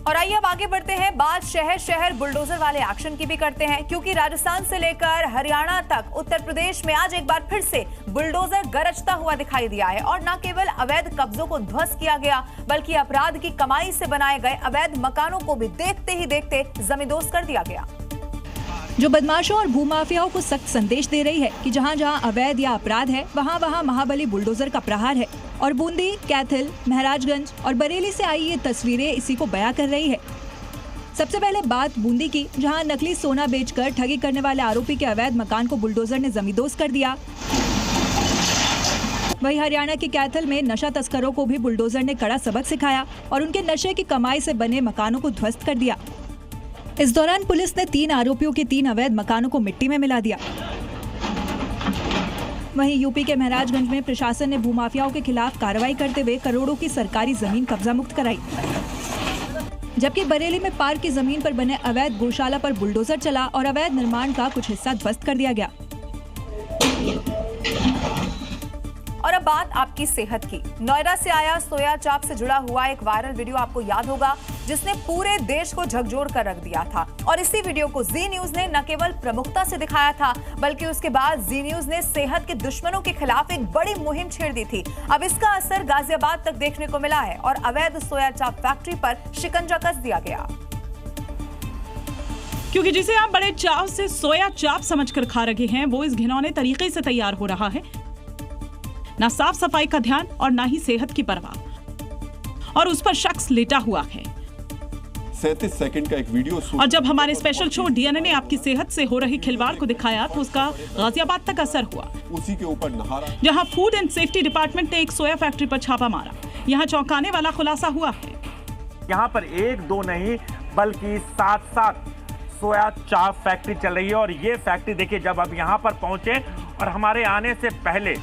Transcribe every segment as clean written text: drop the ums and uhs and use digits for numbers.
और आइए अब आगे बढ़ते हैं, बात शहर शहर बुलडोजर वाले एक्शन की भी करते हैं, क्योंकि राजस्थान से लेकर हरियाणा तक उत्तर प्रदेश में आज एक बार फिर से बुलडोजर गरजता हुआ दिखाई दिया है। और न केवल अवैध कब्जों को ध्वस्त किया गया, बल्कि अपराध की कमाई से बनाए गए अवैध मकानों को भी देखते ही देखते जमींदोज कर दिया गया, जो बदमाशों और भूमाफियाओं को सख्त संदेश दे रही है कि जहां जहां अवैध या अपराध है, वहां वहां महाबली बुलडोजर का प्रहार है। और बूंदी, कैथल, महराजगंज और बरेली से आई ये तस्वीरें इसी को बयां कर रही है। सबसे पहले बात बूंदी की, जहां नकली सोना बेचकर ठगी करने वाले आरोपी के अवैध मकान को बुलडोजर ने जमींदोज कर दिया। वहीं हरियाणा के कैथल में नशा तस्करों को भी बुलडोजर ने कड़ा सबक सिखाया और उनके नशे की कमाई से बने मकानों को ध्वस्त कर दिया। इस दौरान पुलिस ने 3 आरोपियों के 3 अवैध मकानों को मिट्टी में मिला दिया। वहीं यूपी के महराजगंज में प्रशासन ने भूमाफियाओं के खिलाफ कार्रवाई करते हुए करोड़ों की सरकारी जमीन कब्जा मुक्त कराई। जबकि बरेली में पार्क की जमीन पर बने अवैध गौशाला पर बुलडोजर चला और अवैध निर्माण का कुछ हिस्सा ध्वस्त कर दिया गया। और अब बात आपकी सेहत की। नोएडा से आया सोया चाप से जुड़ा हुआ एक वायरल वीडियो आपको याद होगा, जिसने पूरे देश को झकझोर कर रख दिया था। और इसी वीडियो को जी न्यूज ने न केवल प्रमुखता से दिखाया था, बल्कि उसके बाद जी न्यूज ने सेहत के दुश्मनों के खिलाफ एक बड़ी मुहिम छेड़ दी थी। अब इसका असर गाजियाबाद तक देखने को मिला है और अवैध सोया चाप फैक्ट्री पर शिकंजा कस दिया गया। क्योंकि जिसे आप बड़े चाव से सोया चाप समझकर खा रहे हैं, वो इस घिनौने तरीके से तैयार हो रहा है। ना साफ सफाई का ध्यान और ना ही सेहत की परवाह, और उस पर शख्स लेटा हुआ है। 37 सेकंड का एक वीडियो। और जब हमारे स्पेशल शो डीएनए ने आपकी सेहत से हो रही खिलवाड़ को दिखाया, तो उसका गाजियाबाद तक असर हुआ। उसी के ऊपर नहा रहा, जहां फूड एंड सेफ्टी डिपार्टमेंट ने एक सोया फैक्ट्री पर छापा मारा। यहां चौंकाने वाला खुलासा हुआ है। यहाँ पर 1-2 नहीं बल्कि 7 सोया चाप फैक्ट्री चल रही है। और ये फैक्ट्री देखिए, जब अब यहाँ पर पहुंचे और हमारे आने से पहले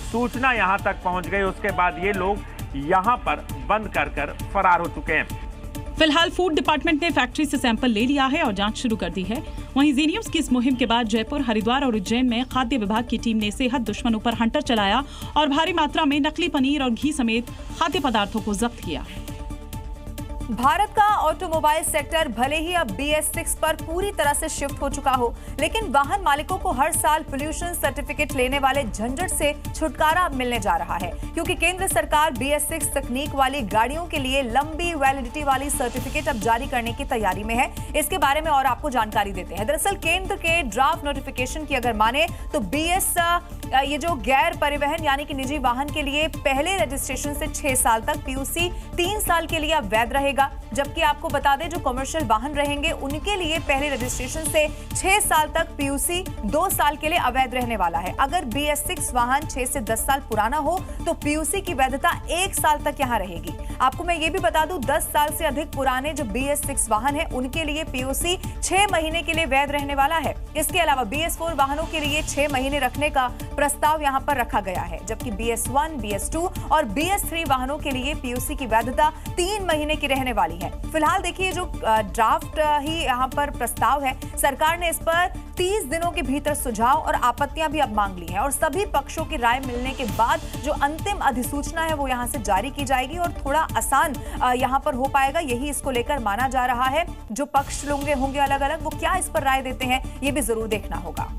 सूचना यहाँ तक पहुँच गई, उसके बाद ये लोग यहाँ पर बंद कर फरार हो चुके हैं। फिलहाल फूड डिपार्टमेंट ने फैक्ट्री से सैंपल ले लिया है और जांच शुरू कर दी है। वहीं जी न्यूज की इस मुहिम के बाद जयपुर, हरिद्वार और उज्जैन में खाद्य विभाग की टीम ने सेहत दुश्मनों पर हंटर चलाया और भारी मात्रा में नकली पनीर और घी समेत खाद्य पदार्थों को जब्त किया। भारत का ऑटोमोबाइल सेक्टर भले ही अब BS6 पर पूरी तरह से शिफ्ट हो चुका हो, लेकिन वाहन मालिकों को हर साल पोल्यूशन सर्टिफिकेट लेने वाले झंझट से छुटकारा मिलने जा रहा है, क्योंकि केंद्र सरकार BS6 तकनीक वाली गाड़ियों के लिए लंबी वैलिडिटी वाली सर्टिफिकेट अब जारी करने की तैयारी में है। इसके बारे में और आपको जानकारी देते हैं। दरअसल केंद्र के ड्राफ्ट नोटिफिकेशन की अगर माने तो ये जो गैर परिवहन यानी कि निजी वाहन के लिए पहले रजिस्ट्रेशन से 6 साल तक, PUC 3 साल के लिए अब वैध रहेगा। जबकि आपको बता दें, जो कमर्शियल वाहन रहेंगे उनके लिए पहले रजिस्ट्रेशन से 6 साल तक, PUC 2 साल के लिए अवैध रहने वाला है। अगर BS6 वाहन 6 से 10 साल पुराना हो तो PUC की वैधता 1 साल तक यहां रहेगी। आपको मैं ये भी बता दूं, 10 साल से अधिक पुराने जो BS6 वाहन है उनके लिए PUC 6 महीने के लिए वैध रहने वाला है। इसके अलावा BS4 वाहनों के लिए 6 महीने रखने का प्रस्ताव यहां पर रखा गया है, जबकि BS1, BS2 और BS3 वाहनों के लिए PUC की वैधता 3 महीने की रहने वाली है। फिलहाल देखिए, जो ड्राफ्ट ही यहाँ पर प्रस्ताव है, सरकार ने इस पर 30 दिनों के भीतर सुझाव और आपत्तियां भी अब मांग ली हैं और सभी पक्षों की राय मिलने के बाद जो अंतिम अधिसूचना है वो यहाँ से जारी की जाएगी और थोड़ा आसान यहाँ पर हो पाएगा, यही इसको लेकर माना जा रहा है। जो पक्ष लोग होंगे अलग अलग, वो क्या इस पर राय देते हैं ये भी जरूर देखना होगा।